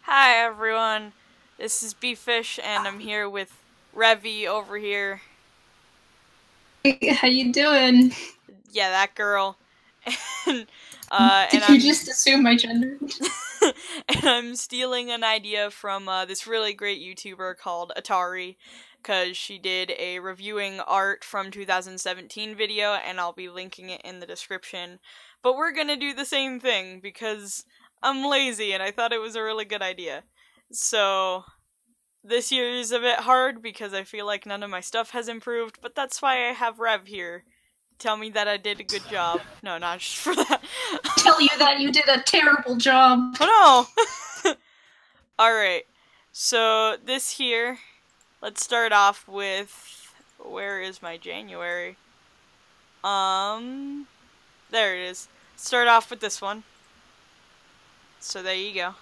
Hi everyone, this is Befish and I'm here with Rev-Vii over here. Hey, how you doing? Yeah, that girl. And, Did you just assume my gender? and I'm stealing an idea from this really great YouTuber called Atari, because she did a reviewing art from 2017 video, and I'll be linking it in the description. But we're gonna do the same thing, because I'm lazy and I thought it was a really good idea. So, this year is a bit hard because I feel like none of my stuff has improved, but that's why I have Rev here. Tell me that I did a good job. No, not just for that. Tell you that you did a terrible job. Oh no! Alright, so this here, let's start off with, where is my January? There it is. Start off with this one. So there you go.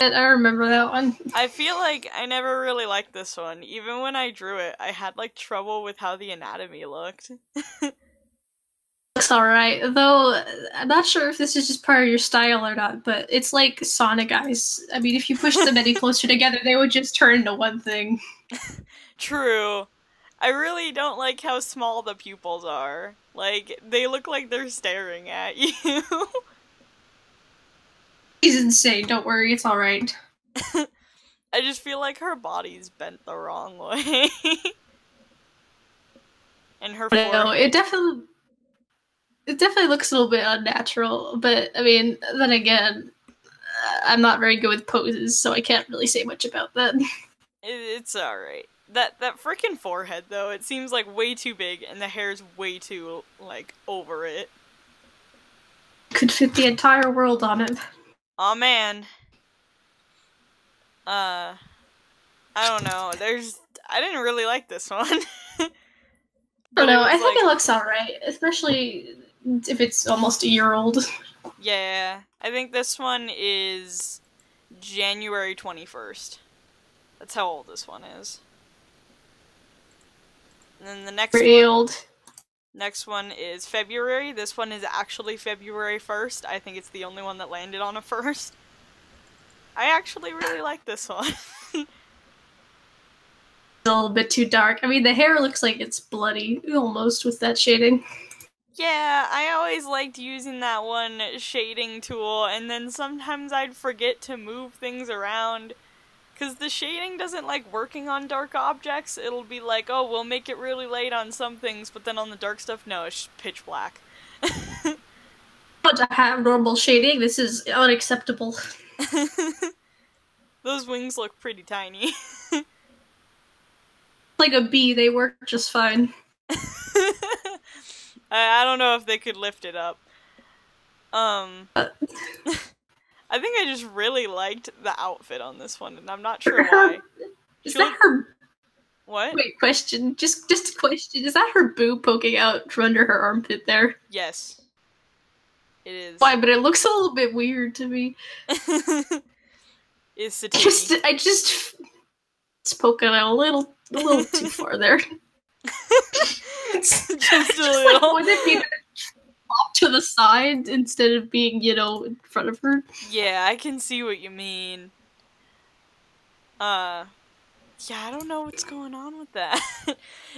I remember that one. I feel like I never really liked this one. Even when I drew it, I had like trouble with how the anatomy looked. Looks alright, though I'm not sure if this is just part of your style or not, but it's like Sonic eyes. I mean, if you push them any closer together, they would just turn into one thing. True. I really don't like how small the pupils are. Like, they look like they're staring at you. He's insane, don't worry, it's alright. I just feel like her body's bent the wrong way. And her forehead. No, it definitely looks a little bit unnatural, but I mean, then again, I'm not very good with poses, so I can't really say much about that. It's alright. That frickin' forehead, though, it seems like way too big, and the hair's way too, like, over it. Could fit the entire world on it. Aw, man. I don't know. I didn't really like this one. I don't know, I think it looks alright, especially if it's almost a year old. Yeah, I think this one is January 21st. That's how old this one is. And then the next one is February. This one is actually February 1st. I think it's the only one that landed on a 1st. I actually really like this one. It's a little bit too dark. I mean, the hair looks like it's bloody, almost, with that shading. Yeah, I always liked using that one shading tool, and then sometimes I'd forget to move things around. Because the shading doesn't like working on dark objects. It'll be like, oh, we'll make it really light on some things, but then on the dark stuff, no, it's just pitch black. But to have normal shading, this is unacceptable. Those wings look pretty tiny. Like a bee, they work just fine. I don't know if they could lift it up. I think I just really liked the outfit on this one, and I'm not sure why. Is that her? What? Wait, question. Just a question. Is that her boob poking out from under her armpit there? Yes. It is. Why? But it looks a little bit weird to me. It's the titty. It's poking out a little too far there. Just a little. Would it be off to the side instead of being, you know, in front of her? Yeah, I can see what you mean. Yeah, I don't know what's going on with that.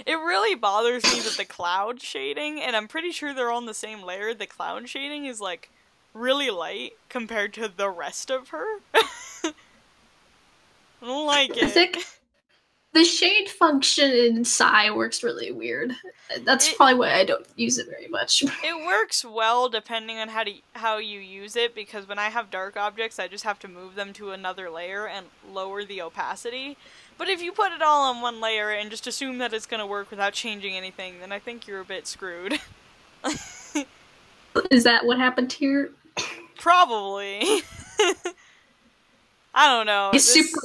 It really bothers me with the cloud shading, and I'm pretty sure they're on the same layer. The cloud shading is, like, really light compared to the rest of her. I don't like it. I think the shade function in Psy works really weird. That's probably why I don't use it very much. It works well depending on how you use it, because when I have dark objects, I just have to move them to another layer and lower the opacity. But if you put it all on one layer and just assume that it's gonna work without changing anything, then I think you're a bit screwed. Is that what happened here? Probably. I don't know. It's super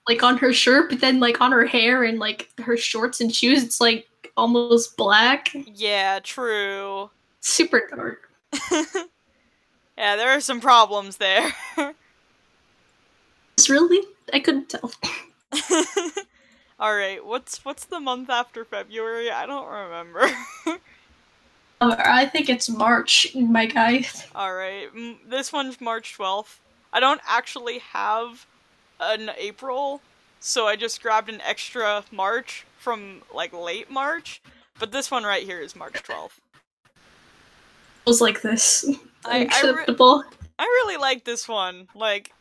like on her shirt, but then like on her hair and like her shorts and shoes, it's like almost black. Yeah, true. Super dark. Yeah, there are some problems there. It's really? I couldn't tell. Alright, what's the month after February? I don't remember. I think it's March, my guy. Alright, this one's March 12th. I don't actually have an April, so I just grabbed an extra March from, like, late March, but this one right here is March 12th. Feels like this. I Unacceptable. I really like this one. Like,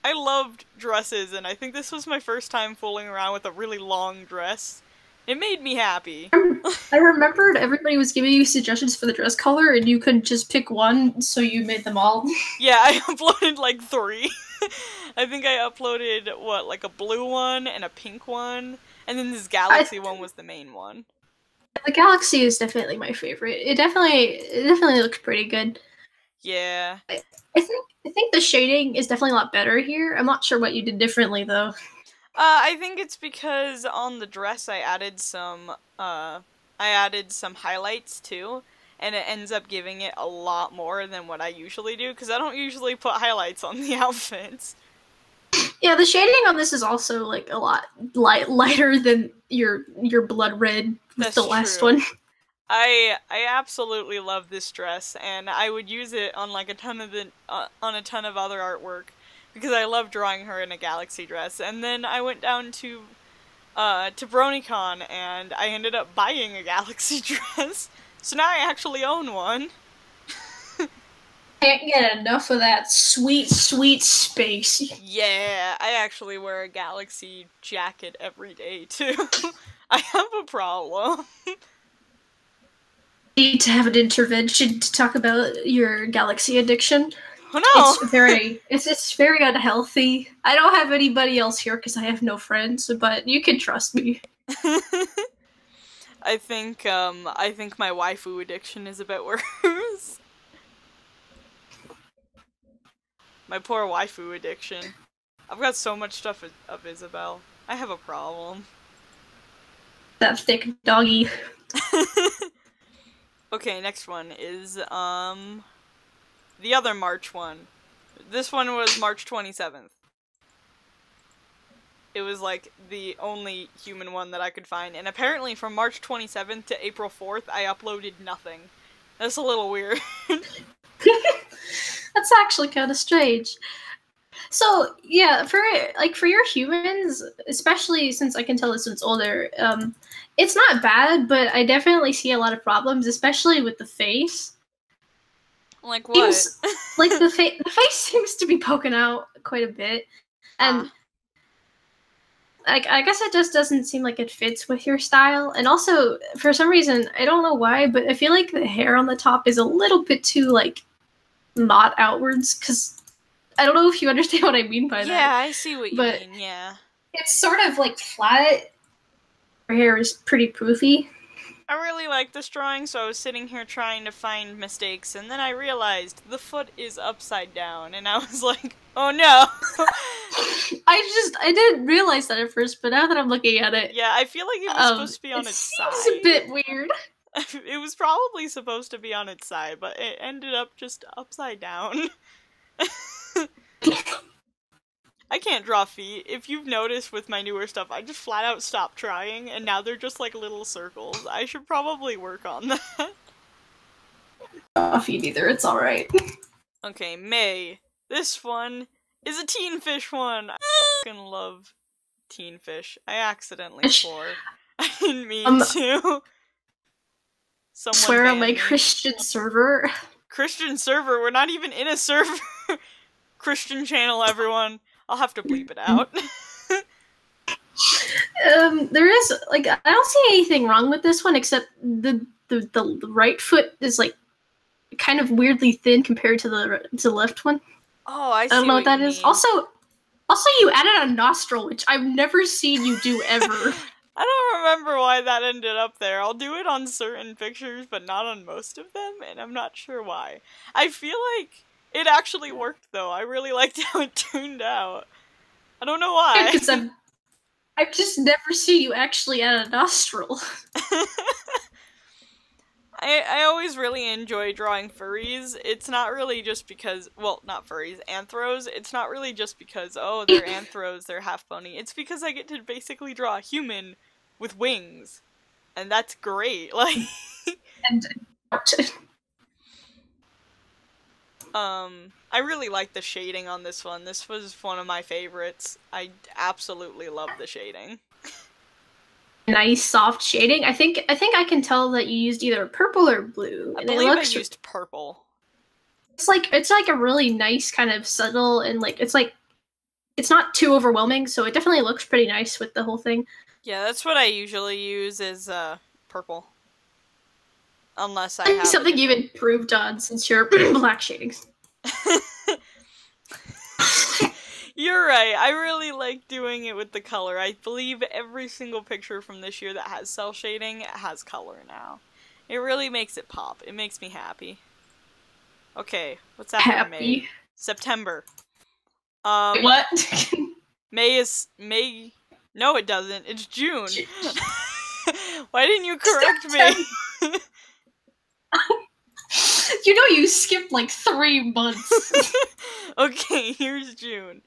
I loved dresses, and I think this was my first time fooling around with a really long dress. It made me happy. I remembered everybody was giving you suggestions for the dress color, and you couldn't just pick one, so you made them all. Yeah, I uploaded like 3. I think I uploaded, what, like a blue one and a pink one, and then this galaxy one was the main one. The galaxy is definitely my favorite. It definitely looks pretty good. Yeah. I think the shading is definitely a lot better here. I'm not sure what you did differently though. I think it's because on the dress I added some highlights too, and it ends up giving it a lot more than what I usually do, because I don't usually put highlights on the outfits. Yeah, the shading on this is also like a lot lighter than your blood red with the last one. I absolutely love this dress, and I would use it on like a ton of other artwork, because I love drawing her in a galaxy dress. And then I went down to BronyCon, and I ended up buying a galaxy dress, so now I actually own one. Can't get enough of that sweet, sweet space. Yeah, I actually wear a galaxy jacket every day too. I have a problem. Need to have an intervention to talk about your galaxy addiction. Oh no! It's very unhealthy. I don't have anybody else here because I have no friends, but you can trust me. I think my waifu addiction is a bit worse. My poor waifu addiction. I've got so much stuff of Isabelle. I have a problem. That thick doggy. Okay, next one is, the other March one. This one was March 27th. It was, like, the only human one that I could find, and apparently from March 27th to April 4th, I uploaded nothing. That's a little weird. That's actually kind of strange. So, yeah, for your humans, especially since I can tell this one's older, it's not bad, but I definitely see a lot of problems, especially with the face. Like what? Like the face seems to be poking out quite a bit, and I guess it just doesn't seem like it fits with your style. And also, for some reason, I don't know why, but I feel like the hair on the top is a little bit too like not outwards, because I don't know if you understand what I mean by that. Yeah, I see what you mean, yeah. It's sort of like flat. Her hair is pretty poofy. I really like this drawing, so I was sitting here trying to find mistakes, and then I realized the foot is upside down, and I was like, oh no! I didn't realize that at first, but now that I'm looking at it... Yeah, I feel like it was supposed to be on its side. It seems a bit weird. It was probably supposed to be on its side, but it ended up just upside down. I can't draw feet. If you've noticed with my newer stuff, I just flat out stopped trying, and now they're just like little circles. I should probably work on that. Draw feet either, it's alright. Okay, May. This one is a Teen Fish one. I fucking love Teen Fish. I accidentally swore. I didn't mean to. Someone swear on my Christian server. Christian server? We're not even in a server. Christian channel, everyone. I'll have to bleep it out. There is, like, I don't see anything wrong with this one, except the right foot is, like, kind of weirdly thin compared to the left one. Oh, I see. I don't know what that is. Also, you added a nostril, which I've never seen you do ever. I don't remember why that ended up there. I'll do it on certain pictures, but not on most of them, and I'm not sure why. I feel like it actually worked, though. I really liked how it turned out. I don't know why. Because I've just never seen you actually add a nostril. I always really enjoy drawing furries. It's not really just because, well, not furries, anthros. It's not really just because, oh, they're anthros, they're half bunny. It's because I get to basically draw a human with wings. And that's great. Like, I really like the shading on this one. This was one of my favorites. I absolutely love the shading. Nice soft shading. I think I can tell that you used either purple or blue. I believe I used purple. It's like a really nice kind of subtle, and like it's not too overwhelming, so it definitely looks pretty nice with the whole thing. Yeah, that's what I usually use is purple. Unless I have something you've improved on since your black shadings. You're right. I really like doing it with the color. I believe every single picture from this year that has cell shading has color now. It really makes it pop. It makes me happy. Okay, what's after May? September. What? May. No, it doesn't. It's June. Why didn't you correct me? You know you skipped like 3 months. Okay, here's June.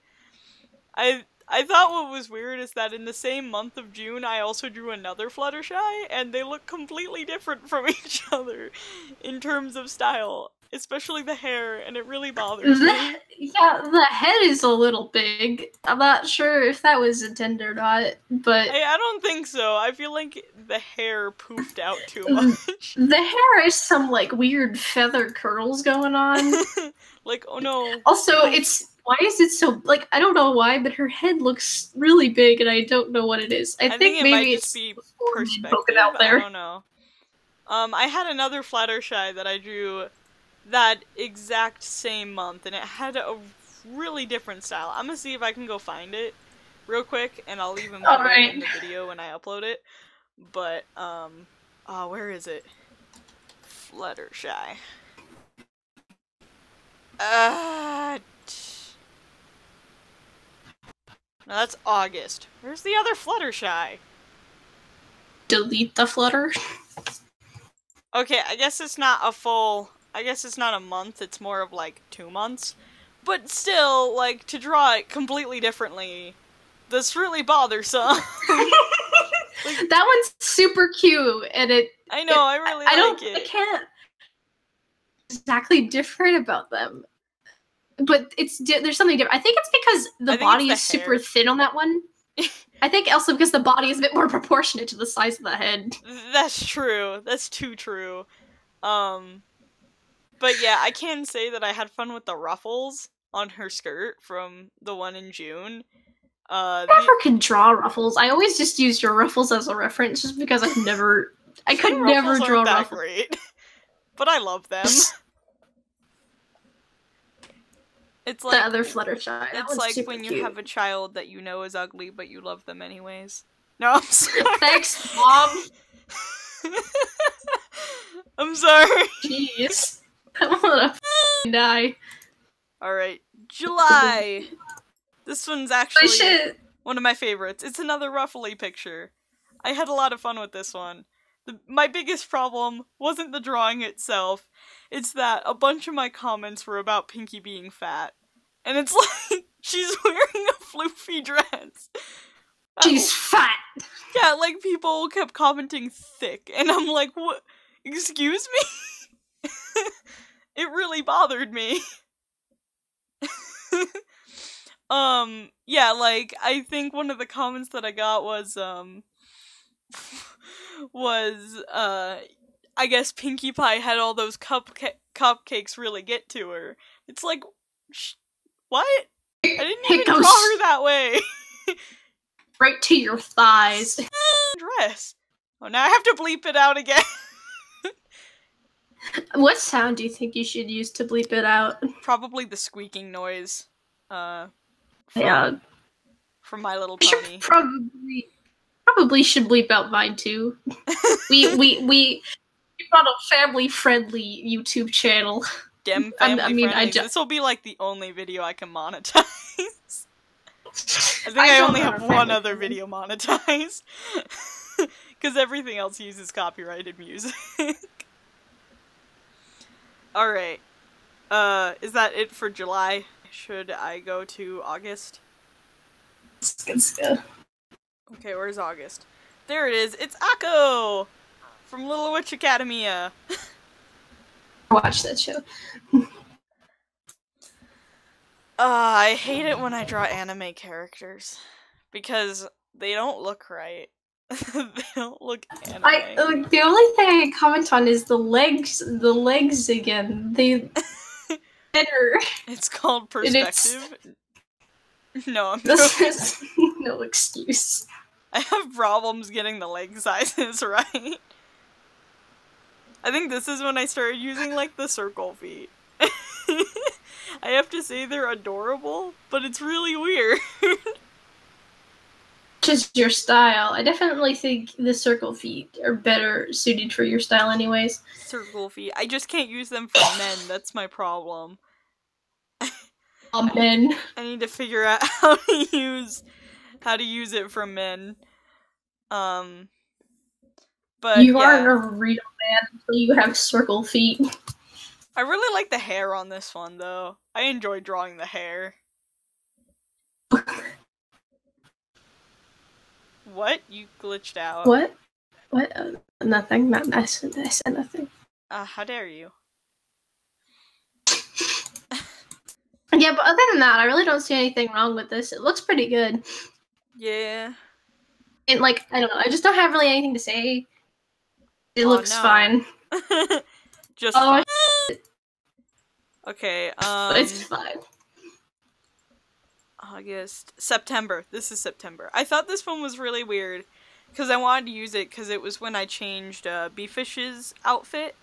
I thought what was weird is that in the same month of June, I also drew another Fluttershy, and they look completely different from each other in terms of style, especially the hair, and it really bothers me. Yeah, the head is a little big. I'm not sure if that was intended or not, but... I don't think so. I feel like the hair poofed out too much. The hair has some, like, weird feather curls going on. Like, oh no. Also, why is it so, like, I don't know why, but her head looks really big, and I don't know what it is. I think it maybe might it's just be perspective. out there. I don't know. I had another Fluttershy that I drew that exact same month, and it had a really different style. I'm gonna see if I can go find it real quick, and I'll even put it in the video when I upload it. But, where is it? Fluttershy. No, that's August. Where's the other Fluttershy? Delete the flutter. Okay, I guess it's not a full... I guess it's not a month, it's more of like 2 months. But still, like, to draw it completely differently, that's really bothersome. Like, that one's super cute, and I know, I really like it. I can't exactly different about them. But there's something different. I think it's because the body is super thin on that one. I think also because the body is a bit more proportionate to the size of the head. That's true. That's too true. But yeah, I can say that I had fun with the ruffles on her skirt from the one in June. I never can draw ruffles. I always just used your ruffles as a reference just because I could never draw ruffles. Great. But I love them. It's like the other Fluttershy. It's like when you have a child that you know is ugly, but you love them anyways. No, I'm sorry. Thanks, Mom. I'm sorry. Jeez. I wanna die. Alright, July. This one's actually one of my favorites. It's another ruffly picture. I had a lot of fun with this one. My biggest problem wasn't the drawing itself. It's that a bunch of my comments were about Pinkie being fat. And it's like, she's wearing a floofy dress. She's fat! Yeah, like, people kept commenting thick, and I'm like, what? Excuse me? It really bothered me. Yeah, like, I think one of the comments that I got was, I guess Pinkie Pie had all those cupcakes really get to her. It's like, what? I didn't even draw her that way. Right to your thighs. Dress. Oh, now I have to bleep it out again. What sound do you think you should use to bleep it out? Probably the squeaking noise. From My Little Pony. Probably should bleep out mine too. we run a family-friendly YouTube channel. This will be like the only video I can monetize. I think I only have one other video monetized. Because everything else uses copyrighted music. Alright. Is that it for July? Should I go to August? Let's go. Okay, where's August? There it is. It's Akko! From Little Witch Academia. Watch that show. I hate it when I draw anime characters because they don't look right. They don't look anime. The only thing I comment on is the legs. The legs again. They better. It's called perspective. No, I'm this is no excuse. I have problems getting the leg sizes right. I think this is when I started using, like, the circle feet. I have to say they're adorable, but it's really weird. Just your style. I definitely think the circle feet are better suited for your style anyways. Circle feet. I just can't use them for men, that's my problem. Men. I need to figure out how to use it for men. But you aren't a real man until you have circle feet. I really like the hair on this one, though. I enjoy drawing the hair. What? You glitched out. What? What? Nothing. I said nothing. How dare you? Yeah, but other than that, I really don't see anything wrong with this. It looks pretty good. Yeah. And, like, I don't know. I just don't have really anything to say. It looks fine. Just fine. Okay, it's fine. September. This is September. I thought this one was really weird, because I wanted to use it because it was when I changed Befish's outfit.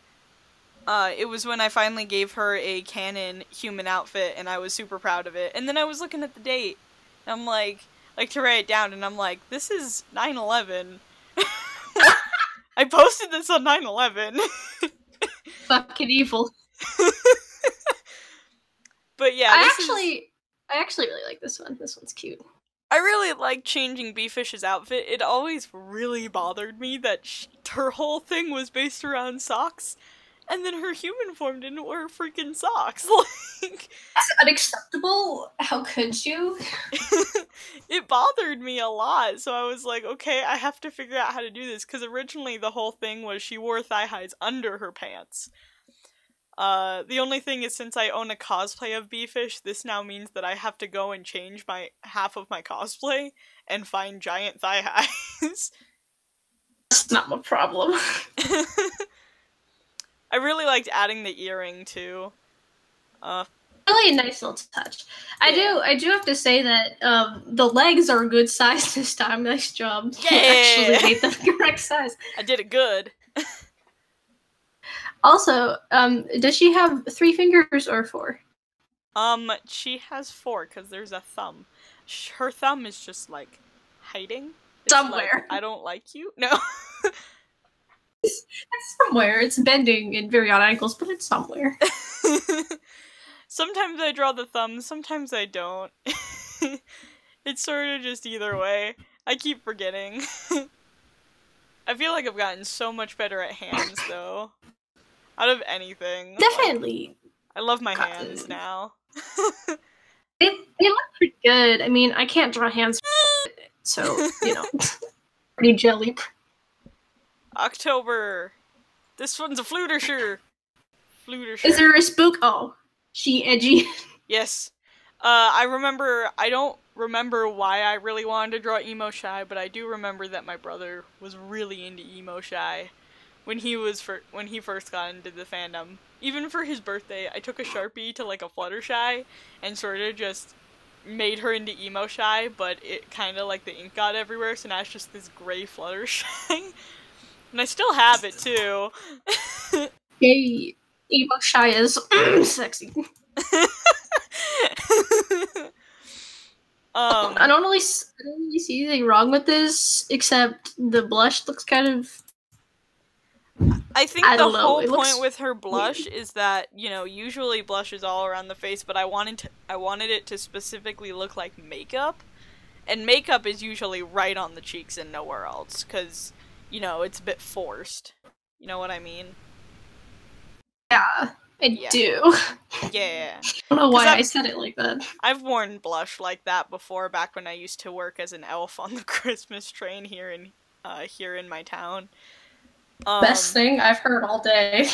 It was when I finally gave her a canon human outfit, and I was super proud of it. And then I was looking at the date, and I'm like to write it down, and I'm like, this is 9/11. I posted this on 9/11. Fucking evil. But yeah, I actually really like this one. This one's cute. I really like changing Befish's outfit. It always really bothered me that her whole thing was based around socks, and then her human form didn't wear freaking socks. Like, that's unacceptable. How could you? It bothered me a lot, so I was like, okay, I have to figure out how to do this, because originally the whole thing was she wore thigh highs under her pants. The only thing is, since I own a cosplay of Befish, this now means that I have to go and change half of my cosplay and find giant thigh highs. That's not my problem. I really liked adding the earring too. Really a nice little touch. Yeah. I do have to say that the legs are a good size this time. Nice job. Yeah. You actually made the correct size. I did it good. Also, does she have 3 fingers or 4? She has 4, because there's a thumb. Her thumb is just, like, hiding. It's somewhere. Like, I don't like you? No. It's somewhere. It's bending in very odd angles, but it's somewhere. Sometimes I draw the thumb, sometimes I don't. It's sort of just either way. I keep forgetting. I feel like I've gotten so much better at hands, though. Out of anything. Definitely. Like, I love my hands now. They look pretty good. I mean, I can't draw hands, so, you know, pretty jelly. October. This one's a Flutersher. Is there a spook? Oh, she edgy. Yes. I don't remember why I really wanted to draw Emo Shy, but I do remember that my brother was really into Emo Shy when he first got into the fandom. Even for his birthday, I took a Sharpie to, like, a Fluttershy and sort of just made her into Emo Shy, but it kind of, like, the ink got everywhere, so now it's just this gray Fluttershy. And I still have it, too. Yay, Emo Shy is sexy. I don't really see anything wrong with this, except the blush looks kind of... I think the whole point with her blush is that, you know, usually blush is all around the face, but I wanted it to specifically look like makeup, and makeup is usually right on the cheeks and nowhere else, because, you know, it's a bit forced. You know what I mean? Yeah, I do. Yeah. I don't know why I said it like that. I've worn blush like that before, back when I used to work as an elf on the Christmas train here in my town. Best thing I've heard all day.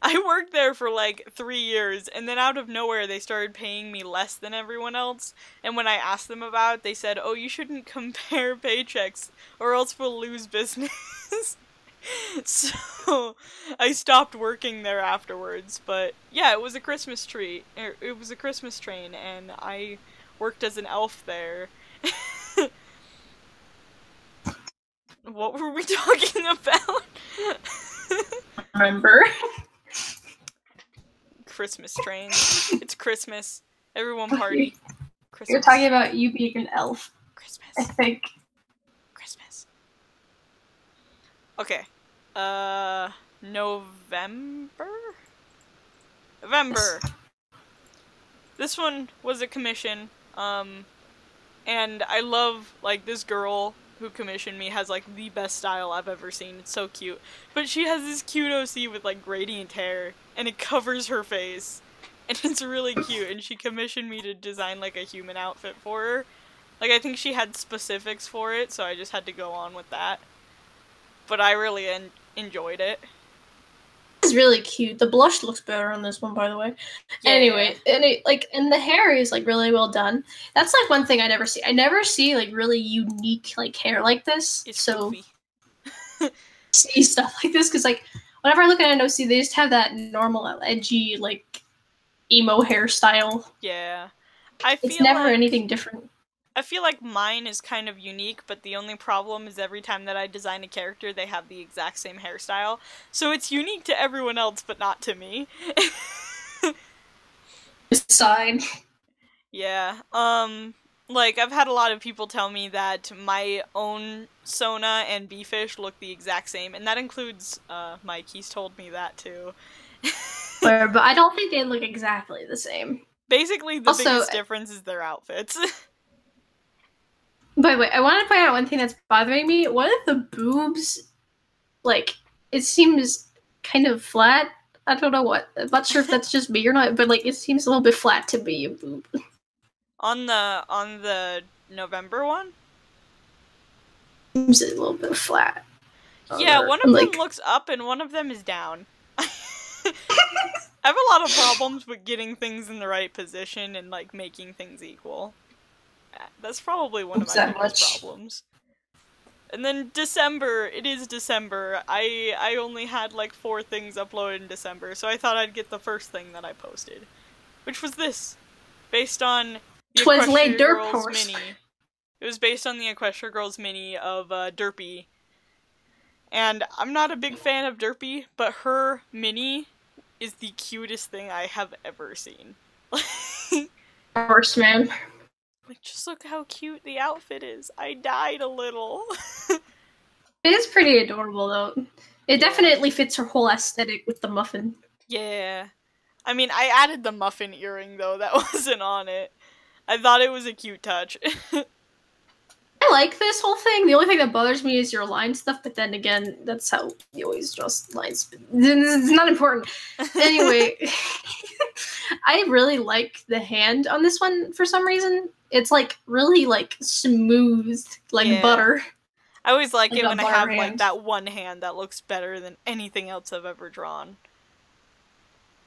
I worked there for like 3 years, and then out of nowhere they started paying me less than everyone else, and when I asked them about it, they said, oh, you shouldn't compare paychecks, or else we'll lose business. So, I stopped working there afterwards, but yeah, it was a Christmas tree. It was a Christmas train, and I worked as an elf there. What were we talking about? Remember? Christmas trains. It's Christmas. Everyone party. Christmas. You're talking about you being an elf. Christmas. I think. Christmas. Okay. November? November. Yes. This one was a commission. And I love, like, this girl who commissioned me has, like, the best style I've ever seen. It's so cute. But she has this cute OC with, like, gradient hair, and it covers her face. And it's really cute, and she commissioned me to design, like, a human outfit for her. Like, I think she had specifics for it, so I just had to go on with that. But I really enjoyed it. It's really cute. The blush looks better on this one, by the way. Yeah. Anyway, and the hair is like really well done. That's like one thing I never see. I never see like really unique like hair like this. It's so goofy. See stuff like this because like whenever I look at an OC, they just have that normal edgy like emo hairstyle. Yeah, I feel it's never like anything different. I feel like mine is kind of unique, but the only problem is every time that I design a character, they have the exact same hairstyle. So it's unique to everyone else, but not to me. Sign. Yeah, like, I've had a lot of people tell me that my own Sona and Befish look the exact same, and that includes, Mike. He's told me that, too. But I don't think they look exactly the same. Basically, the biggest difference is their outfits. By the way, I want to point out one thing that's bothering me. One of the boobs, like, it seems kind of flat. I don't know what. I'm not sure if that's just me or not, but, like, it seems a little bit flat to me, a boob. On the November one? Seems a little bit flat. Yeah, one of them looks up and one of them is down. I have a lot of problems with getting things in the right position and, like, making things equal. That's probably one of my biggest problems. And then December, it is December. I only had like 4 things uploaded in December, so I thought I'd get the first thing that I posted. Which was this. Based on the Equestria Girls mini. It was based on the Equestria Girls mini of Derpy. And I'm not a big fan of Derpy, but her mini is the cutest thing I have ever seen. Of course, man. Like, just look how cute the outfit is. I died a little. It is pretty adorable, though. It definitely fits her whole aesthetic with the muffin. Yeah. I mean, I added the muffin earring, though. That wasn't on it. I thought it was a cute touch. I like this whole thing. The only thing that bothers me is your line stuff, but then again, that's how you always draw lines. It's not important. Anyway, I really like the hand on this one for some reason. It's like really like smooth, like butter. I always like it when I have like that one hand that looks better than anything else I've ever drawn.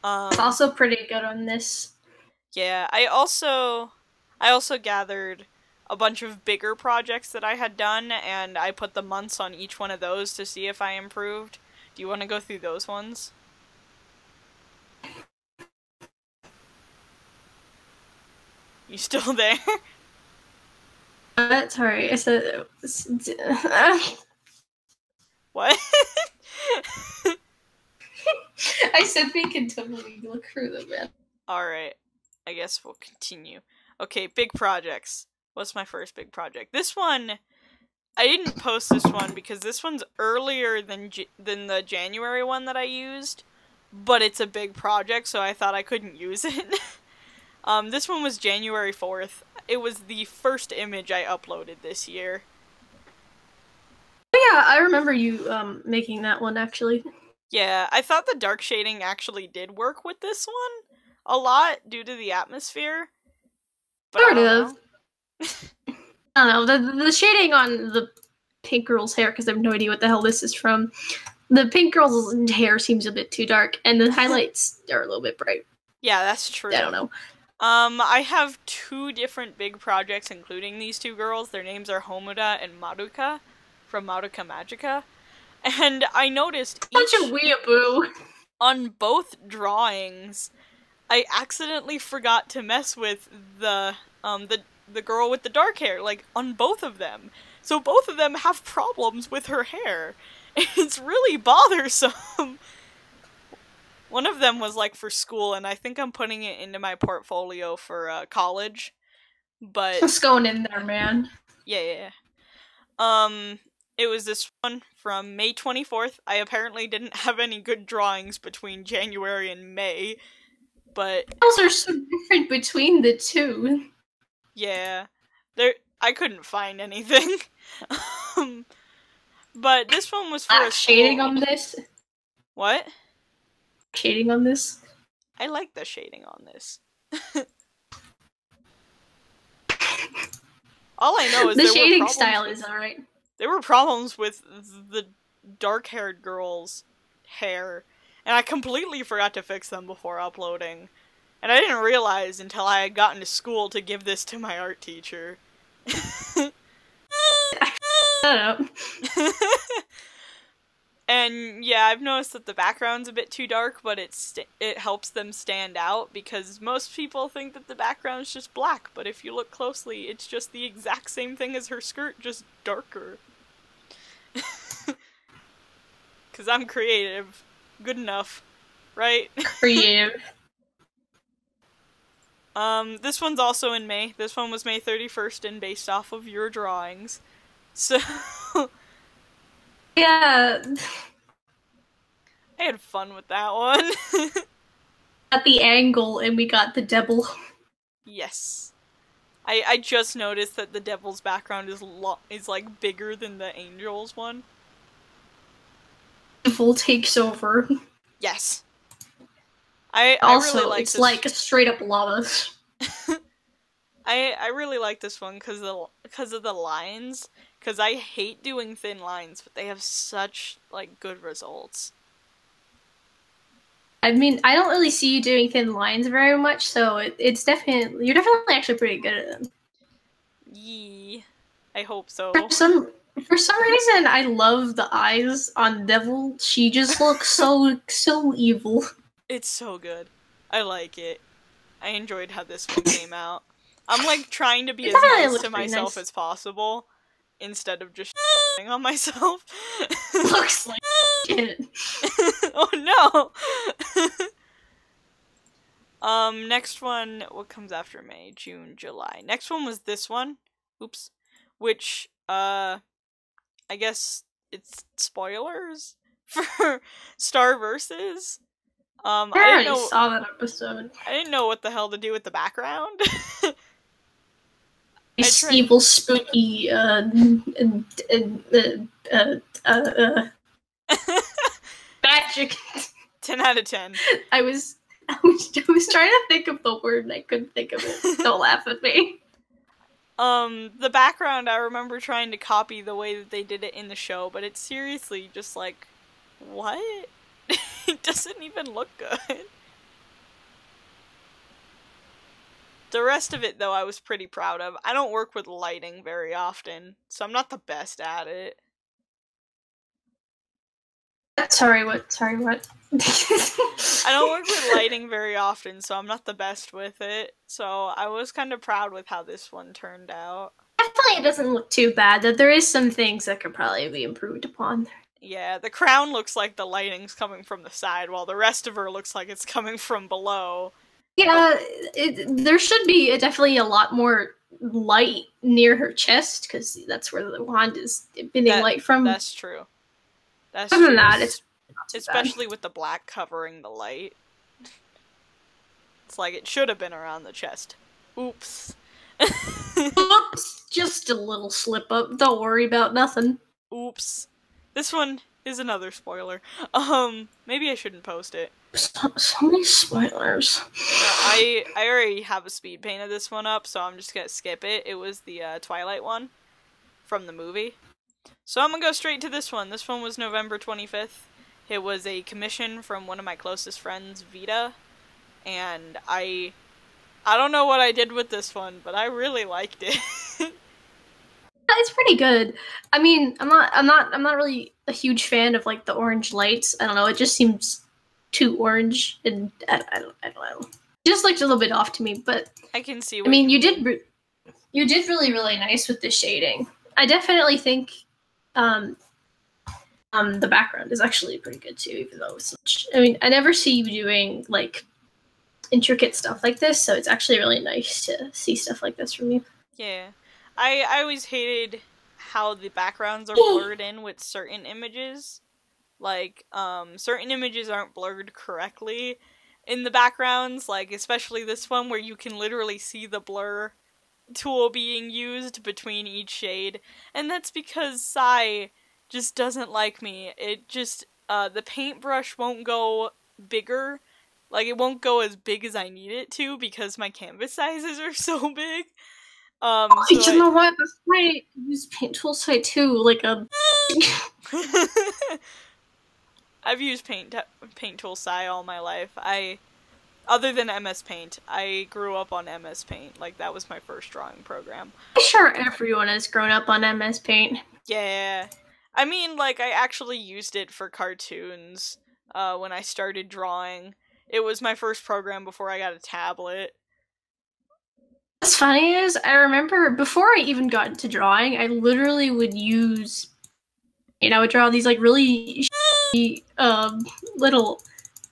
It's also pretty good on this. Yeah, I also gathered a bunch of bigger projects that I had done, and I put the months on each one of those to see if I improved. Do you want to go through those ones? You still there? Sorry, I said... What? I said we can totally look through them, man. Alright, I guess we'll continue. Okay, big projects. What's my first big project? This one, I didn't post this one because this one's earlier than the January one that I used, but it's a big project, so I thought I couldn't use it. This one was January 4th. It was the first image I uploaded this year. Oh yeah, I remember you making that one, actually. Yeah, I thought the dark shading actually did work with this one a lot due to the atmosphere. But sort of. I don't know, the shading on the pink girl's hair, because I have no idea what the hell this is from. The pink girl's hair seems a bit too dark, and the highlights are a little bit bright. Yeah, that's true. I don't know. I have 2 different big projects, including these 2 girls. Their names are Homuda and Maruka, from Maruka Magica. And I noticed Such a weeaboo. On both drawings, I accidentally forgot to mess with the girl with the dark hair, like, on both of them. So both of them have problems with her hair. It's really bothersome. One of them was, like, for school, and I think I'm putting it into my portfolio for, college. But... What's going in there, man? Yeah. It was this one from May 24th. I apparently didn't have any good drawings between January and May, but... Those are so different between the 2. Yeah. I couldn't find anything. But this one was for a shading on this? What? Shading on this? I like the shading on this. All I know is the shading style is alright. There were problems with the dark-haired girl's hair, and I completely forgot to fix them before uploading. And I didn't realize until I had gotten to school to give this to my art teacher. Shut up. And yeah, I've noticed that the background's a bit too dark, but it helps them stand out, because most people think that the background's just black, but if you look closely, it's just the exact same thing as her skirt, just darker. Because I'm creative. Good enough. Right? Creative. This one's also in May. This one was May 31st and based off of your drawings. So... Yeah. I had fun with that one. At the angle, and we got the devil. Yes. I just noticed that the devil's background is like bigger than the angel's one. Devil takes over. Yes. I also, really like it's this. like straight up lava. I really like this one because of the lines. Because I hate doing thin lines, but they have such, like, good results. I mean, I don't really see you doing thin lines very much, so you're definitely actually pretty good at them. Yee. I hope so. For some reason, I love the eyes on Devil. She just looks so evil. It's so good. I like it. I enjoyed how this one came out. I'm, like, trying to be as nice to myself as possible, instead of just on myself. Looks like shit. Oh no! Next one, what comes after May? June, July. Next one was this one. Oops. Which, I guess it's spoilers for Star Versus. I already saw that episode. I didn't know what the hell to do with the background. Evil, spooky, magic. 10 out of 10. I was trying to think of the word and I couldn't think of it. Don't laugh at me. The background, I remember trying to copy the way that they did it in the show, but it's seriously just like, what? It doesn't even look good. The rest of it, though, I was pretty proud of. I don't work with lighting very often, so I'm not the best at it. Sorry, what? I don't work with lighting very often, so I'm not the best with it. So I was kind of proud with how this one turned out. Definitely it doesn't look too bad, that there is some things that could probably be improved upon. Yeah, the crown looks like the lighting's coming from the side, while the rest of her looks like it's coming from below. Yeah, there should be definitely a lot more light near her chest, because that's where the wand is emitting light from. That's true. That's Other true. than that, it's not too especially bad. with the black covering the light. It's like it should have been around the chest. Oops. Oops, just a little slip up. Don't worry about nothing. Oops. This one is another spoiler. Maybe I shouldn't post it. So many spoilers. I already have a speed paint of this one up, so I'm just gonna skip it. It was the Twilight one from the movie. So I'm gonna go straight to this one. This one was November 25th. It was a commission from one of my closest friends, Vita, and I don't know what I did with this one, but I really liked it. It's pretty good. I mean, I'm not really a huge fan of like the orange lights. I don't know. It just seems too orange, and I don't know. Just looked a little bit off to me, but I can see. I mean, you did really nice with the shading. I definitely think the background is actually pretty good too, even though it's such. I mean, I never see you doing like intricate stuff like this, so it's actually really nice to see stuff like this from you. Yeah. I always hated how the backgrounds are blurred in with certain images. Like, certain images aren't blurred correctly in the backgrounds, like, especially this one where you can literally see the blur tool being used between each shade. And that's because Sai just doesn't like me. It just, the paintbrush won't go bigger. Like, it won't go as big as I need it to because my canvas sizes are so big. You know what? That's why I use paint tool site too. Like a. I've used paint tool Sai all my life. Other than MS Paint, I grew up on MS Paint. Like, that was my first drawing program. I'm sure everyone has grown up on MS Paint. Yeah. I mean, like, I actually used it for cartoons when I started drawing. It was my first program before I got a tablet. What's funny is, I remember before I even got into drawing, I literally would use, I would draw these like really little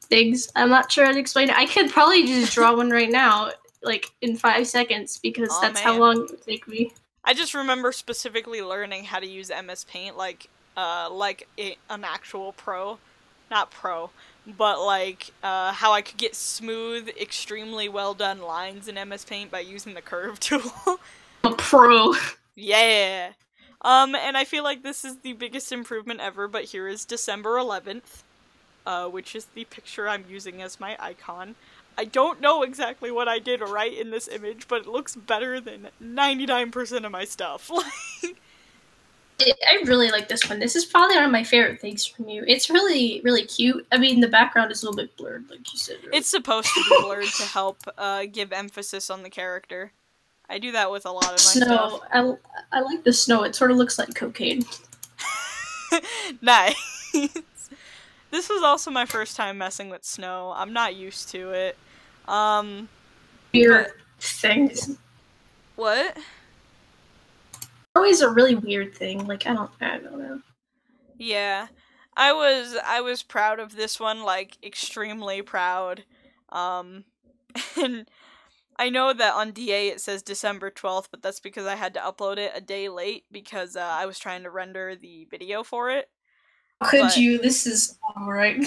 things. I'm not sure how to explain it. I could probably just draw one right now, like in 5 seconds, because that's how long it would take me. I just remember specifically learning how to use MS Paint like an actual pro. Not pro, but like how I could get smooth, extremely well done lines in MS Paint by using the curve tool. A pro. Yeah. And I feel like this is the biggest improvement ever, but here is December 11th, which is the picture I'm using as my icon. I don't know exactly what I did right in this image, but it looks better than 99% of my stuff. I really like this one. This is probably one of my favorite things from you. It's really, really cute. I mean, the background is a little bit blurred, like you said. Right? It's supposed to be blurred to help give emphasis on the character. I do that with a lot of my stuff. I like the snow. It sort of looks like cocaine. Nice. This was also my first time messing with snow. I'm not used to it. Weird things. What? Always a really weird thing. Like I don't know. Yeah, I was proud of this one, like extremely proud. And I know that on DA it says December 12th, but that's because I had to upload it a day late because I was trying to render the video for it. Could you? This is alright.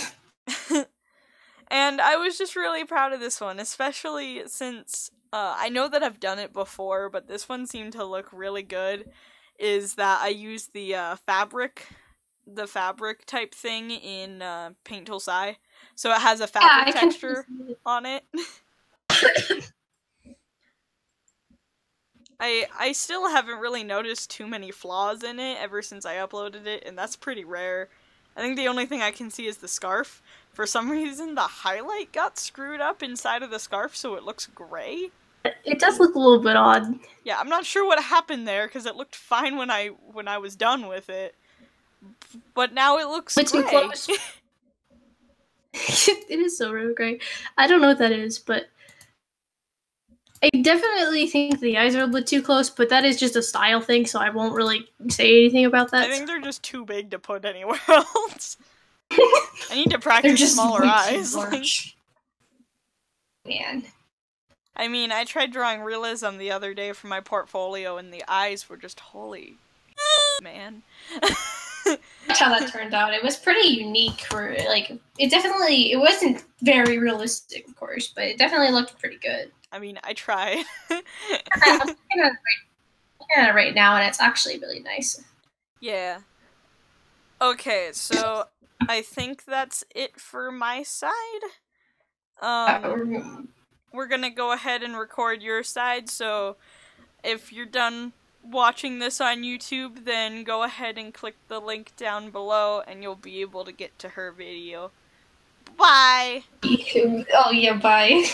And I was just really proud of this one, especially since I know that I've done it before, but this one seemed to look really good, is that I used the fabric type thing in Paint Tool Sai. So it has a fabric texture on it. I still haven't really noticed too many flaws in it ever since I uploaded it, and that's pretty rare. I think the only thing I can see is the scarf. For some reason, the highlight got screwed up inside of the scarf, so it looks gray. It does look a little bit odd. Yeah, I'm not sure what happened there, because it looked fine when I was done with it. But now it looks gray. It is so real gray. I don't know what that is, but I definitely think the eyes are a bit too close, but that is just a style thing, so I won't really say anything about that. I think they're just too big to put anywhere else. I need to practice smaller eyes. Man. I mean, I tried drawing realism the other day for my portfolio, and the eyes were just holy man. That's how that turned out. It was pretty unique for, like, it wasn't very realistic, of course, but it definitely looked pretty good. I mean, I tried. I'm looking at it right now, and it's actually really nice. Yeah. Okay, so I think that's it for my side. We're gonna go ahead and record your side, so if you're done watching this on YouTube, then go ahead and click the link down below and you'll be able to get to her video. Bye! Oh yeah, bye.